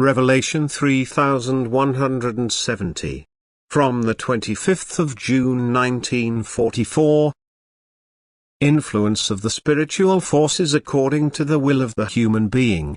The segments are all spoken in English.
Revelation 3170. From the 25th of June 1944. Influence of the spiritual forces according to the will of the human being.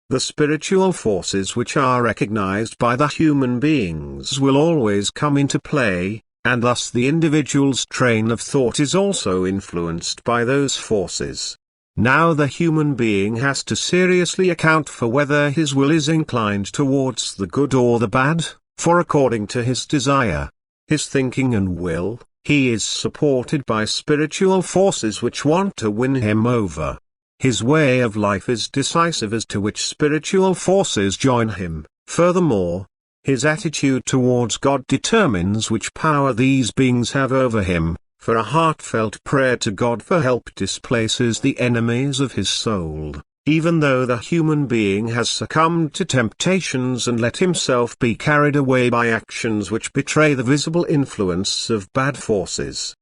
The spiritual forces which are recognized by the human beings will always come into play, and thus the individual's train of thought is also influenced by those forces. Now the human being has to seriously account for whether his will is inclined towards the good or the bad, for according to his desire, his thinking and will, he is supported by spiritual forces which want to win him over. His way of life is decisive as to which spiritual forces join him. Furthermore, his attitude towards God determines which power these beings have over him, for a heartfelt prayer to God for help displaces the enemies of his soul, even though the human being has succumbed to temptations and let himself be carried away by actions which betray the visible influence of bad forces.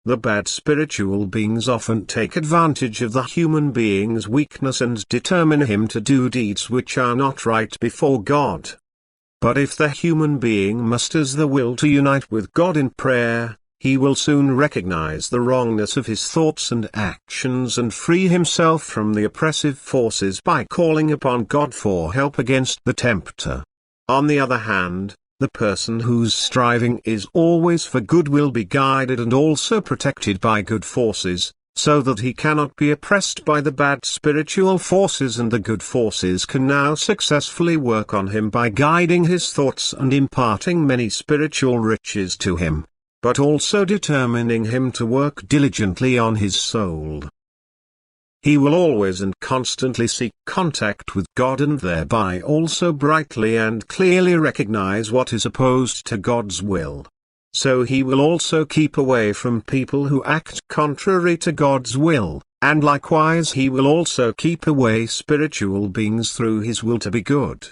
The bad spiritual beings often take advantage of the human being's weakness and determine him to do deeds which are not right before God. But if the human being musters the will to unite with God in prayer, he will soon recognize the wrongness of his thoughts and actions and free himself from the oppressive forces by calling upon God for help against the tempter. On the other hand, the person whose striving is always for good will be guided and also protected by good forces, so that he cannot be oppressed by the bad spiritual forces, and the good forces can now successfully work on him by guiding his thoughts and imparting many spiritual riches to him, but also determining him to work diligently on his soul. He will always and constantly seek contact with God and thereby also brightly and clearly recognize what is opposed to God's will. So he will also keep away from people who act contrary to God's will, and likewise he will also keep away spiritual beings through his will to be good.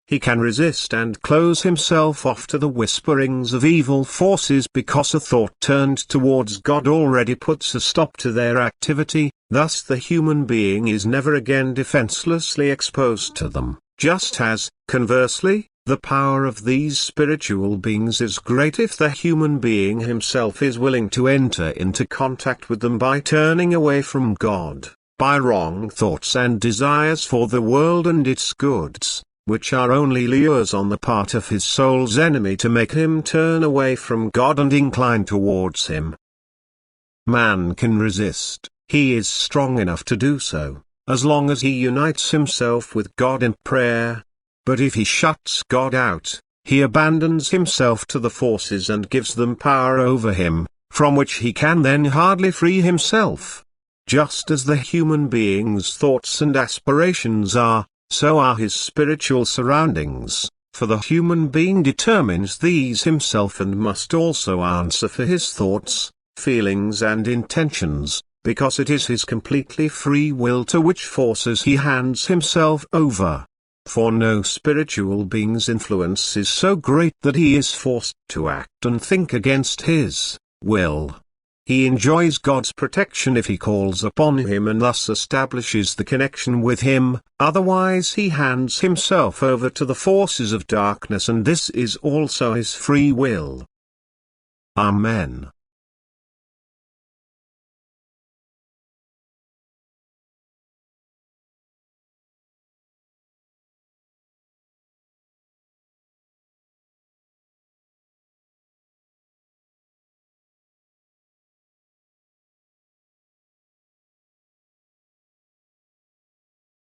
He can resist and close himself off to the whisperings of evil forces because a thought turned towards God already puts a stop to their activity. Thus the human being is never again defenselessly exposed to them, just as, conversely, the power of these spiritual beings is great if the human being himself is willing to enter into contact with them by turning away from God, by wrong thoughts and desires for the world and its goods, which are only lures on the part of his soul's enemy to make him turn away from God and incline towards him. Man can resist, he is strong enough to do so, as long as he unites himself with God in prayer. But if he shuts God out, he abandons himself to the forces and gives them power over him, from which he can then hardly free himself. Just as the human being's thoughts and aspirations are, so are his spiritual surroundings, for the human being determines these himself and must also answer for his thoughts, feelings and intentions, because it is his completely free will to which forces he hands himself over. For no spiritual being's influence is so great that he is forced to act and think against his will. He enjoys God's protection if he calls upon him and thus establishes the connection with him, otherwise he hands himself over to the forces of darkness, and this is also his free will. Amen.